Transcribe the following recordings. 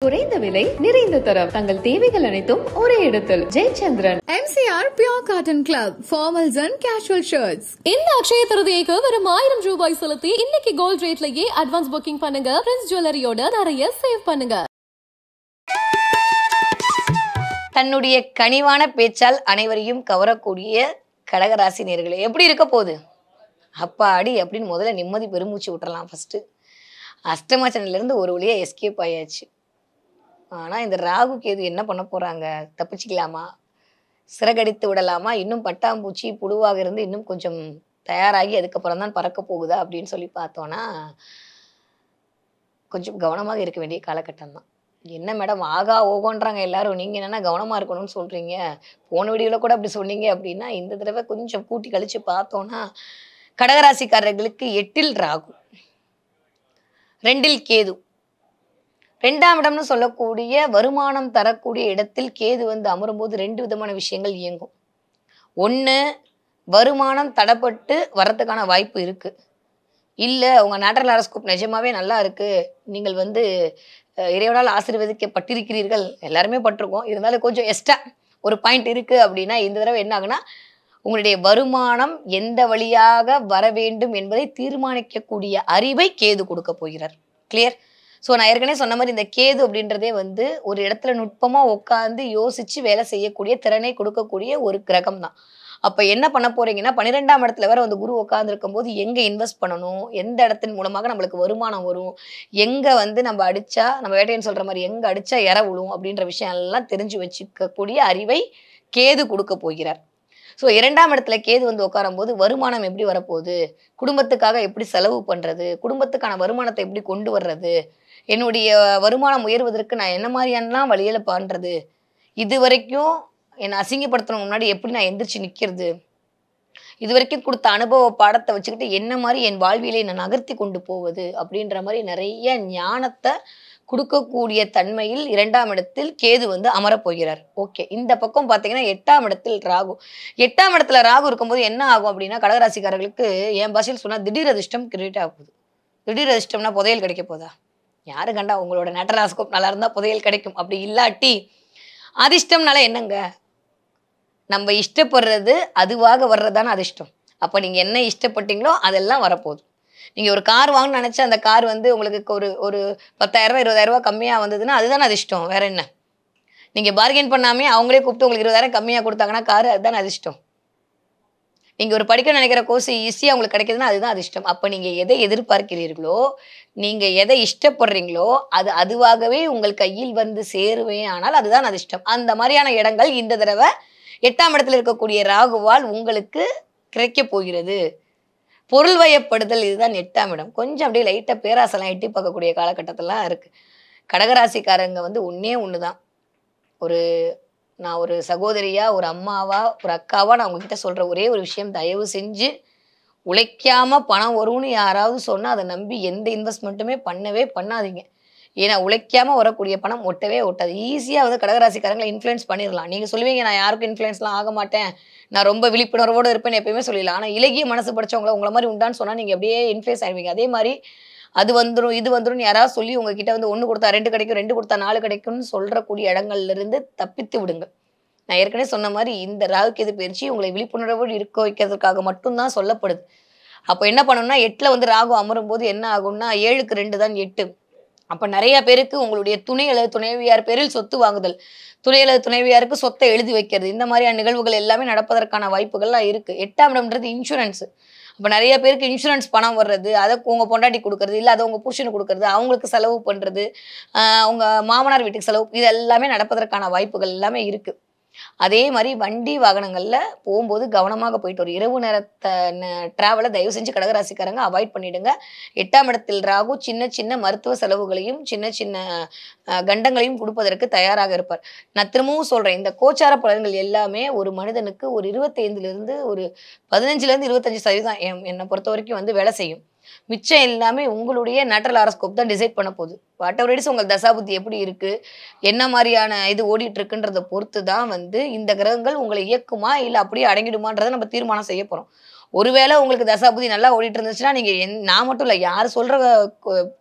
குறைந்த விலை நிறைந்த தரம் தங்கள் தேவைகள் அனைத்தும் ஒரே இடத்தில் Jayachandran. MCR Pure Cotton Club formals and casual shirts. இந்த அக்ஷய திருதியைக்கு வெறும் 1000 ரூபாய் செலுத்தி இன்னைக்கு கோல்ட் ரேட்லயே அட்வான்ஸ் புக்கிங் பண்ணுங்க. பிரின்ஸ் ஜுவல்லரியோட நிறைய சேவ் பண்ணுங்க. தன்னுடைய கனிவான பேச்சால் அனைவரையும் கவரக்கூடிய கடகராசி நேயர்களே, எப்படி இருக்க போகுது? அப்பாடி அப்படின்னு முதல்ல நிம்மதி பெருமூச்சு விட்டுறலாம். ஃபர்ஸ்ட் அஷ்டமச்சனிலிருந்து ஒரு வழியா எஸ்கேப் ஆயாச்சு. ஆனால் இந்த ராகு கேது என்ன பண்ண போகிறாங்க? தப்பிச்சிக்கலாமா, சிறகடித்து விடலாமா, இன்னும் பட்டாம்பூச்சி புழுவாக இருந்து இன்னும் கொஞ்சம் தயாராகி அதுக்கப்புறம் தான் பறக்க போகுதா அப்படின்னு சொல்லி பார்த்தோன்னா கொஞ்சம் கவனமாக இருக்க வேண்டிய காலகட்டம் தான். என்ன மேடம் ஆகா ஓகோன்றாங்க எல்லாரும், நீங்கள் என்னென்னா கவனமாக இருக்கணும்னு சொல்கிறீங்க. போன வீடியோவில் கூட அப்படி சொன்னீங்க அப்படின்னா இந்த தடவை கொஞ்சம் கூட்டி கழித்து பார்த்தோன்னா கடகராசிக்காரர்களுக்கு 8ல் ராகு, 2ல் கேது. 2ஆம் இடம்னு சொல்லக்கூடிய வருமானம் தரக்கூடிய இடத்தில் கேது வந்து அமரும்போது 2 விதமான விஷயங்கள் இயங்கும். ஒன்று, வருமானம் தடப்பட்டு வரத்துக்கான வாய்ப்பு இருக்குது. இல்லை உங்கள் நேட்டரல் ஹாரோஸ்கோப் நிஜமாவே நல்லா இருக்குது, நீங்கள் வந்து இறைவனால் ஆசீர்வதிக்கப்பட்டிருக்கிறீர்கள், எல்லாருமே பட்டிருக்கோம், இருந்தாலும் கொஞ்சம் எக்ஸ்ட்ரா ஒரு பாயிண்ட் இருக்குது அப்படின்னா இந்த தடவை என்ன ஆகுனா உங்களுடைய வருமானம் எந்த வழியாக வர வேண்டும் என்பதை தீர்மானிக்கக்கூடிய அறிவை கேது கொடுக்க போகிறார். கிளியர்? ஸோ நான் ஏற்கனவே சொன்ன மாதிரி இந்த கேது அப்படின்றதே வந்து ஒரு இடத்துல நுட்பமாக உட்காந்து யோசித்து வேலை செய்யக்கூடிய திறனை கொடுக்கக்கூடிய ஒரு கிரகம் தான். அப்போ என்ன பண்ண போகிறீங்கன்னா 12ஆம் இடத்துல வேற வந்து குரு உட்காந்துருக்கும் போது எங்கே இன்வெஸ்ட் பண்ணணும், எந்த இடத்தின் மூலமாக நம்மளுக்கு வருமானம் வரும், எங்கே வந்து நம்ம அடித்தா நம்ம வேட்டையன் சொல்கிற மாதிரி எங்கே அடித்தா இற விழும் அப்படின்ற விஷயம் எல்லாம் தெரிஞ்சு வச்சுக்கக்கூடிய அறிவை கேது கொடுக்க போகிறார். ஸோ 2ஆம் இடத்துல கேது வந்து உட்காரும் போது வருமானம் எப்படி வரப்போகுது, குடும்பத்துக்காக எப்படி செலவு பண்ணுறது, குடும்பத்துக்கான வருமானத்தை எப்படி கொண்டு வர்றது, என்னுடைய வருமானம் உயர்வதற்கு நான் என்ன மாதிரியானலாம் வழியில் பண்ணுறது, இது வரைக்கும் என்னை அசிங்கப்படுத்தணும் முன்னாடி எப்படி நான் எந்திரிச்சு நிற்கிறது, இது வரைக்கும் கொடுத்த அனுபவ பாடத்தை வச்சுக்கிட்டு என்ன மாதிரி என் வாழ்வியலை நான் நகர்த்தி கொண்டு போவது அப்படின்ற மாதிரி நிறைய ஞானத்தை கொடுக்கக்கூடிய தன்மையில் 2ஆம் இடத்தில் கேது வந்து அமரப்போகிறார். ஓகே, இந்த பக்கம் பார்த்தீங்கன்னா 8ஆம் இடத்தில் ராகு. 8ஆம் இடத்துல ராகு இருக்கும்போது என்ன ஆகும் அப்படின்னா கடகராசிக்காரர்களுக்கு என் பாஷையில் சொன்னால் திடீர் அதிர்ஷ்டம் கிரியேட் ஆகுது. திடீர் அதிர்ஷ்டம்னா புதையல் கிடைக்க போதா? யாரு கண்டா உங்களோட நேட்டரல் ஹாரோஸ்கோப் நல்லா இருந்தால் புதையல் கிடைக்கும், அப்படி இல்லாட்டி அதிர்ஷ்டம்னால என்னங்க, நம்ம இஷ்டப்படுறது அதுவாக வர்றதான அதிர்ஷ்டம். அப்போ நீங்கள் என்ன இஷ்டப்பட்டீங்களோ அதெல்லாம் வரப்போகுது. நீங்கள் ஒரு கார் வாங்கணும்னு நினச்சா அந்த கார் வந்து உங்களுக்கு ஒரு 10,000 20,000 கம்மியாக வந்ததுன்னா அதுதானே அதிர்ஷ்டம், வேற என்ன? நீங்கள் பார்கெயின் பண்ணாமே அவங்களே கூப்பிட்டு உங்களுக்கு 20,000 கம்மியாக கொடுத்தாங்கன்னா கார், அதுதானே அதிர்ஷ்டம். நீங்கள் ஒரு படிக்க நினைக்கிற கோர்ஸ் ஈஸியாக உங்களுக்கு கிடைக்குதுன்னா அதுதான் அதிர்ஷ்டம். அப்போ நீங்கள் எதை எதிர்பார்க்கிறீர்களோ, நீங்கள் எதை இஷ்டப்படுறீங்களோ அது அதுவாகவே உங்கள் கையில் வந்து சேருவேன், ஆனால் அதுதான் அதிர்ஷ்டம். அந்த மாதிரியான இடங்கள் இந்த தடவை 8ஆம் இடத்துல இருக்கக்கூடிய ராகுவால் உங்களுக்கு கிடைக்க போகிறது. பொருள் வயப்படுதல், இதுதான் 8ஆம் இடம். கொஞ்சம் அப்படியே லைட்டாக பேராசெல்லாம் எட்டி பார்க்கக்கூடிய காலகட்டத்திலாம் இருக்குது. கடகராசிக்காரங்க வந்து ஒன்று தான், நான் ஒரு சகோதரியா, ஒரு அம்மாவா, ஒரு அக்காவா நான் உங்ககிட்ட சொல்கிற ஒரே ஒரு விஷயம், தயவு செஞ்சு உழைக்காமல் பணம் வரும்னு யாராவது சொன்னால் அதை நம்பி எந்த இன்வெஸ்ட்மெண்ட்டுமே பண்ணவே பண்ணாதீங்க. ஏன்னா உழைக்காமல் வரக்கூடிய பணம் ஒட்டவே ஒட்டாது. ஈஸியாக வந்து கடகராசிக்காரங்களை இன்ஃப்ளூயன்ஸ் பண்ணிடலாம். நீங்கள் சொல்லுவீங்க நான் யாருக்கும் இன்ஃப்ளூயன்ஸ்லாம் ஆக மாட்டேன், நான் ரொம்ப விழிப்புணர்வோடு இருப்பேன்னு எப்பயுமே சொல்லிடலாம். ஆனால் இலகிய மனசு படித்தவங்கள உங்களை மாதிரி உண்டான்னு சொன்னால் நீங்கள் அப்படியே இன்ஃப்ளூயன்ஸ் ஆகிடுவீங்க. அதே மாதிரி அது வந்துடும் இது வந்துடும் யாராவது சொல்லி உங்ககிட்ட வந்து 1 கொடுத்தா 2 கிடைக்கும், 2 கொடுத்தா 4 கிடைக்கும்னு சொல்கிறக்கூடிய இடங்கள்லேருந்து தப்பித்து விடுங்க. நான் ஏற்கனவே சொன்ன மாதிரி இந்த ராகு கேது பயிற்சி உங்களை விழிப்புணர்வோடு இருக்க வைக்கிறதுக்காக மட்டும்தான் சொல்லப்படுது. அப்போ என்ன பண்ணணும்னா 8ல் வந்து ராகு அமரும் போது என்ன ஆகும்னா 7க்கு 2 தான் 8. அப்போ நிறைய பேருக்கு உங்களுடைய துணை அல்லது துணைவியார் பேரில் சொத்து வாங்குதல், துணை அல்லது துணைவியாருக்கு சொத்தை எழுதி வைக்கிறது, இந்த மாதிரியான நிகழ்வுகள் எல்லாமே நடப்பதற்கான வாய்ப்புகள்லாம் இருக்குது. 8ஆம் இடம்ன்றது இன்சூரன்ஸ். அப்போ நிறைய பேருக்கு இன்சூரன்ஸ் பணம் வர்றது, அதை உங்கள் பொண்டாட்டி கொடுக்கறது, இல்லை அதை உங்கள் புருஷனுக்கு கொடுக்கறது, அவங்களுக்கு செலவு பண்ணுறது, உங்கள் மாமனார் வீட்டுக்கு செலவு, இது எல்லாமே நடப்பதற்கான வாய்ப்புகள் எல்லாமே இருக்குது. அதே மாதிரி வண்டி வாகனங்களில் போகும்போது கவனமாக போயிட்டு ஒரு இரவு நேரத்தை ட்ராவலை தயவு செஞ்சு கடகராசிக்காரங்க அவாய்ட் பண்ணிவிடுங்க. 8ஆம் இடத்தில் ராகு சின்ன சின்ன மருத்துவ செலவுகளையும் சின்ன சின்ன கண்டங்களையும் கொடுப்பதற்கு தயாராக இருப்பார். நான் திரும்பவும் சொல்கிறேன், இந்த கோச்சார பலன்கள் எல்லாமே ஒரு மனிதனுக்கு ஒரு 25லேருந்து ஒரு 15லேருந்து 25% என்னை பொறுத்த வரைக்கும் வந்து வேலை செய்யும். மிச்சம் எல்லாமே உங்களுடைய நேட்டரல் ஹாரோஸ்கோப் தான் டிசைட் பண்ண போகுது. வாட் எவர் இட்ஸ், உங்கள் தசாபுத்தி எப்படி இருக்குது, என்ன மாதிரியான இது ஓடிட்டு இருக்குன்றதை பொறுத்து தான் வந்து இந்த கிரகங்கள் உங்களை இயக்குமா இல்லை அப்படியே அடங்கிடுமான்றதை நம்ம தீர்மானம் செய்ய போகிறோம். ஒருவேளை உங்களுக்கு தசாபுத்தி நல்லா ஓடிட்டு இருந்துச்சுன்னா நீங்கள் நான் மட்டும் இல்லை யார் சொல்கிற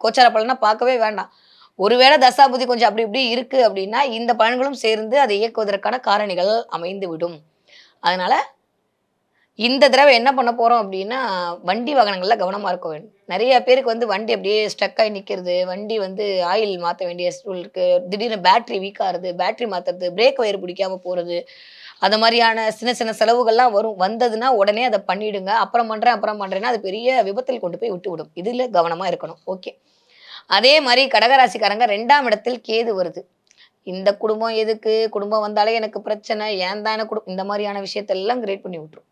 கோச்சார பலனா பார்க்கவே வேண்டாம். ஒருவேளை தசாபுதி கொஞ்சம் அப்படி இப்படி இருக்கு அப்படின்னா இந்த பலன்களும் சேர்ந்து அதை இயக்குவதற்கான காரணிகள் அமைந்து விடும். அதனால இந்த தடவை என்ன பண்ண போறோம் அப்படின்னா வண்டி வாகனங்கள்ல கவனமா இருக்க வேண்டும். நிறைய பேருக்கு வந்து வண்டி அப்படியே ஸ்டக் ஆகி நிற்கிறது, வண்டி வந்து ஆயில் மாற்ற வேண்டிய சூழல் இருக்கு, திடீர்னு பேட்டரி வீக் ஆகுறது, பேட்டரி மாற்றுறது, பிரேக் வயர் பிடிக்காம போகிறது, அந்த மாதிரியான சின்ன சின்ன செலவுகள்லாம் வந்ததுன்னா உடனே அதை பண்ணிடுங்க. அப்புறம் பண்ணுறேன்னா அது பெரிய விபத்தில் கொண்டு போய் விட்டு விடும். இதில் கவனமாக இருக்கணும். ஓகே. அதே மாதிரி கடகராசிக்காரங்க 2ஆம் இடத்தில் கேது வருது. இந்த குடும்பம் எதுக்கு, குடும்பம் வந்தாலே எனக்கு பிரச்சனை, ஏன் தான் எனக்கு இந்த மாதிரியான விஷயத்தெல்லாம் கிரியேட் பண்ணி விட்டுரும்.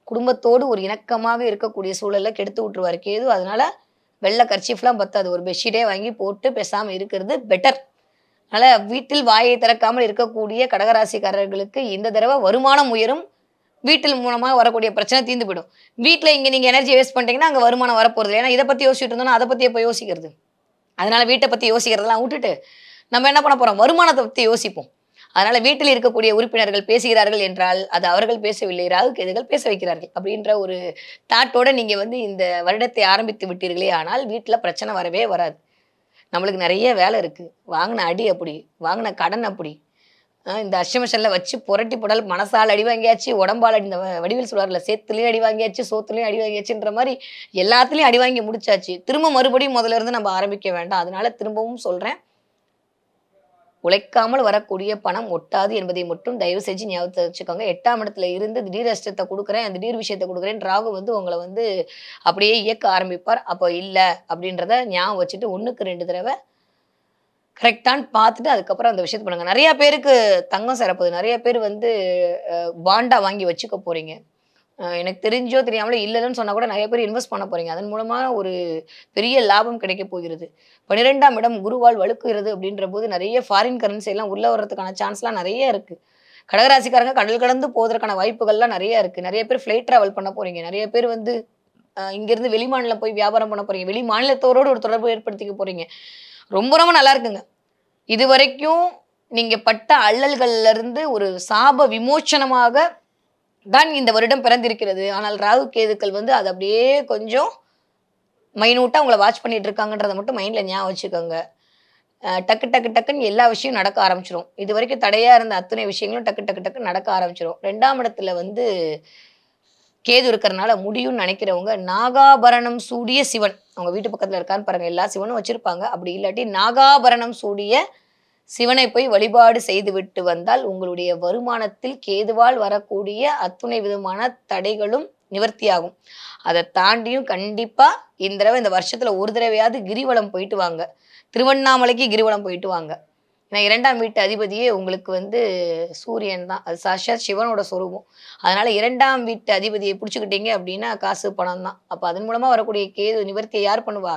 குடும்பத்தோடு ஒரு இணக்கமாக இருக்கக்கூடிய சூழலை கெடுத்து விட்டுருவார் கேது. அதனால வெள்ளை கர்ச்சீஃப்லாம் பத்தாது, ஒரு பெட்ஷீட்டே வாங்கி போட்டு பேசாமல் இருக்கிறது பெட்டர். அதனால் வீட்டில் வாயை திறக்காமல் இருக்கக்கூடிய கடகராசிக்காரர்களுக்கு இந்த தடவை வருமானம் உயரும். வீட்டில் மூலமாக வரக்கூடிய பிரச்சனை தீர்ந்து போயிடும். வீட்டில் இங்கே நீங்கள் எனர்ஜி வேஸ்ட் பண்ணிட்டீங்கன்னா அங்கே வருமானம் வரப்போகிறது. ஏன்னா இதை பற்றி யோசிச்சுட்டு இருந்தோம்னா அதை பற்றி எப்போ யோசிக்கிறது? அதனால வீட்டை பற்றி யோசிக்கிறதெல்லாம் விட்டுட்டு நம்ம என்ன பண்ண போகிறோம், வருமானத்தை பற்றி யோசிப்போம். அதனால வீட்டில் இருக்கக்கூடிய உறுப்பினர்கள் பேசுகிறார்கள் என்றால் அது அவர்கள் பேசவில்லை, ராகு கேதுகள் பேச வைக்கிறார்கள் அப்படின்ற ஒரு தாட்டோட நீங்கள் வந்து இந்த வருடத்தை ஆரம்பித்து விட்டீர்களே, ஆனால் வீட்டில் பிரச்சனை வரவே வராது. நம்மளுக்கு நிறைய வேலை இருக்குது, வாங்கின அடி அப்படி, வாங்கின கடன் அப்படி, இந்த அஷ்டமஷனில் வச்சு புரட்டி புடல் மனசால் அடி வாங்கியாச்சு, உடம்பால் அடி, இந்த வடிவில் சொல்வார்ல சேத்துலேயும் அடி வாங்கியாச்சு, சோத்துலேயும் அடி வாங்கியாச்சுன்ற மாதிரி எல்லாத்துலேயும் அடி வாங்கி முடிச்சாச்சு. திரும்ப மறுபடியும் முதல்ல இருந்து நம்ம ஆரம்பிக்க வேண்டாம். அதனால திரும்பவும் சொல்கிறேன், உழைக்காமல் வரக்கூடிய பணம் ஒட்டாது என்பதை மட்டும் தயவு செஞ்சு ஞாபகத்தை வச்சுக்கோங்க. 8ஆம் இடத்துல இருந்து திடீர் அஷ்டத்தை கொடுக்குறேன், திடீர் விஷயத்தை கொடுக்குறேன், ராகு வந்து உங்களை வந்து அப்படியே இயக்க ஆரம்பிப்பார். அப்போ இல்லை அப்படின்றத ஞாபகம் வச்சுட்டு 1க்கு 2 தடவை கரெக்டான்னு பார்த்துட்டு அதுக்கப்புறம் அந்த விஷயத்தை பண்ணுங்க. நிறைய பேருக்கு தங்கம் சேரப்போகுது, நிறைய பேர் வந்து பாண்டா வாங்கி வச்சுக்க போறீங்க. எனக்கு தெரிஞ்சோ தெரியாமலே இல்லைன்னு சொன்னா கூட நிறைய பேர் இன்வெஸ்ட் பண்ண போறீங்க. அதன் மூலமா ஒரு பெரிய லாபம் கிடைக்க போகிறது. 12ஆம் இடம் குருவால் வலுக்குகிறது அப்படின்ற போது நிறைய ஃபாரின் கரன்சி எல்லாம் உள்ள வர்றதுக்கான சான்ஸ்லாம் நிறைய இருக்கு. கடகராசிக்காரங்க கடல் கடந்து போவதற்கான வாய்ப்புகள்லாம் நிறைய இருக்கு. நிறைய பேர் ஃபிளைட் டிராவல் பண்ண போறீங்க. நிறைய பேர் வந்து இங்கிருந்து வெளி மாநிலம் போய் வியாபாரம் பண்ண போறீங்க. வெளி மாநிலத்தோரோடு ஒரு தொடர்பு ஏற்படுத்திக்க போறீங்க. ரொம்ப ரொம்ப நல்லா இருக்குங்க. இது வரைக்கும் நீங்க பட்ட அல்லல்கள்ல இருந்து ஒரு சாப விமோச்சனமாக தான் இந்த வருடம் பிறந்திருக்கிறது. ஆனால் ராகு கேதுக்கள் வந்து அது அப்படியே கொஞ்சம் மைனூட்டா உங்களை வாட்ச் பண்ணிட்டு இருக்காங்கன்றதை மட்டும் மைண்ட்ல ஞாபகம் வச்சுக்கோங்க. டக்கு டக்கு டக்குன்னு எல்லா விஷயம் நடக்க ஆரம்பிச்சிடும். இது வரைக்கும் தடையா இருந்த அத்தனை விஷயங்களும் டக்கு டக்கு டக்கு நடக்க ஆரம்பிச்சிடும். 2ஆம் இடத்துல வந்து கேது இருக்கிறதுனால முடியும்னு நினைக்கிறவங்க நாகாபரணம் சூடிய சிவன், அவங்க வீட்டு பக்கத்துல இருக்கான்னு பாருங்க, எல்லா சிவனும் வச்சிருப்பாங்க. அப்படி இல்லாட்டி நாகாபரணம் சூடிய சிவனை போய் வழிபாடு செய்து விட்டு வந்தால் உங்களுடைய வருமானத்தில் கேதுவால் வரக்கூடிய அத்துணை விதமான தடைகளும் நிவர்த்தியாகும். அதை தாண்டியும் கண்டிப்பா இந்த தடவை இந்த வருஷத்துல ஒரு தடவையாவது கிரிவலம் போயிட்டு வாங்க. திருவண்ணாமலைக்கு கிரிவலம் போயிட்டு வாங்க. ஏன்னா 2ஆம் வீட்டு அதிபதியே உங்களுக்கு வந்து சூரியன் தான், அது சாட்சாத் சிவனோட சொரூபம். அதனால 2ஆம் வீட்டு அதிபதியை பிடிச்சிக்கிட்டீங்க அப்படின்னா காசு பணம் தான். அப்போ அதன் மூலமா வரக்கூடிய கேது நிவர்த்தியை யார் பண்ணுவா?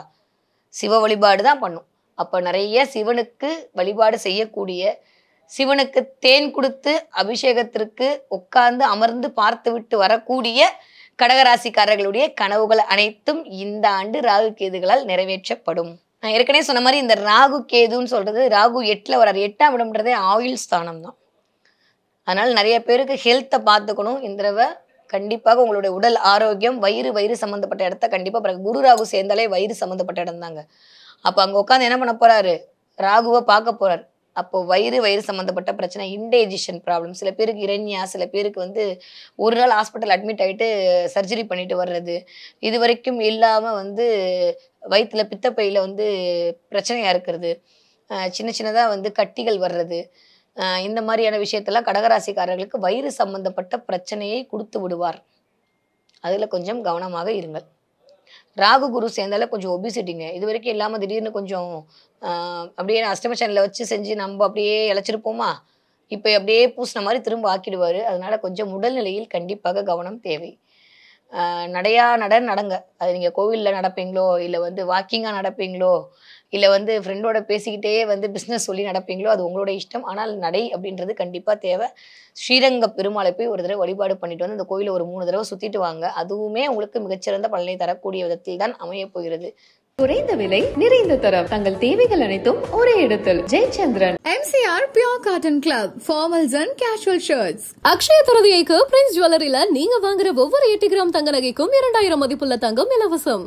சிவ வழிபாடு தான் பண்ணும். அப்போ நிறைய சிவனுக்கு வழிபாடு செய்யக்கூடிய, சிவனுக்கு தேன் கொடுத்து அபிஷேகத்திற்கு உட்கார்ந்து அமர்ந்து பார்த்து விட்டு வரக்கூடிய கடகராசிக்காரர்களுடைய கனவுகள் அனைத்தும் இந்த ஆண்டு ராகு கேதுகளால் நிறைவேற்றப்படும். நான் ஏற்கனவே சொன்ன மாதிரி இந்த ராகு கேதுன்னு சொல்றது, ராகு 8ல் வராரு. 8ஆம் இடம்ன்றதே ஆயுள் ஸ்தானம் தான். அதனால நிறைய பேருக்கு ஹெல்த்தை பார்த்துக்கணும். இந்த தடவை கண்டிப்பாக உங்களுடைய உடல் ஆரோக்கியம், வயிறு சம்மந்தப்பட்ட இடத்த கண்டிப்பாக குரு ராகு சேர்ந்தாலே வயிறு சம்மந்தப்பட்ட இடம் தாங்க. அப்போ அங்கே உட்காந்து என்ன பண்ண போறாரு? ராகுவை பார்க்க போறாரு. அப்போ வயிறு சம்மந்தப்பட்ட பிரச்சனை, இன்டைஜஷன் ப்ராப்ளம், சில பேருக்கு இரண்யா, சில பேருக்கு வந்து ஒரு நாள் ஹாஸ்பிட்டல் அட்மிட் ஆகிட்டு சர்ஜரி பண்ணிட்டு வர்றது, இது வரைக்கும் இல்லாமல் வந்து வயிற்றுல பித்தப்பையில் வந்து பிரச்சனையாக இருக்கிறது, சின்ன சின்னதாக வந்து கட்டிகள் வர்றது, இந்த மாதிரியான விஷயத்தெல்லாம் கடகராசிக்காரர்களுக்கு வயிறு சம்பந்தப்பட்ட பிரச்சனையை கொடுத்து விடுவார். அதில் கொஞ்சம் கவனமாக இருங்கள். ராகு குரு சேர்ந்தால கொஞ்சம் ஒபிசிட்டிங்க, இது வரைக்கும் இல்லாமல் திடீர்னு கொஞ்சம் அப்படியே அஷ்டமச்சனில் வச்சு செஞ்சு நம்ம அப்படியே இழைச்சிருப்போமா, இப்போ அப்படியே பூசின மாதிரி திரும்ப ஆக்கிடுவார். அதனால கொஞ்சம் உடல்நிலையில் கண்டிப்பாக கவனம் தேவை. நடங்க. அது நீங்கள் கோவிலில் நடப்பீங்களோ, இல்லை வந்து வாக்கிங்காக நடப்பீங்களோ, இல்லை வந்து ஃப்ரெண்டோட பேசிக்கிட்டே வந்து பிஸ்னஸ் சொல்லி நடப்பீங்களோ, அது உங்களோட இஷ்டம். ஆனால் நடை அப்படின்றது கண்டிப்பாக தேவை. ஸ்ரீரங்க பெருமாளை போய் ஒரு தடவை வழிபாடு பண்ணிட்டு வந்து அந்த கோயிலை ஒரு 3 தடவை சுற்றிட்டு வாங்க. அதுவுமே உங்களுக்கு மிகச்சிறந்த பலனை தரக்கூடிய விதத்தில் தான் அமைய போகிறது. குறைந்த விலை, நிறைந்த தரம், தங்கள் தேவைகள் அனைத்தும் ஒரே இடத்தில். Jayachandran. MCR Pure Cotton Club, formals and casual shirts. Akshaya திருதியைக்கு பிரின்ஸ் ஜுவல்லரியில நீங்க வாங்குற ஒவ்வொரு 8 கிராம் தங்க நகைக்கும் 2000 மதிப்புள்ள தங்கம் இலவசம்.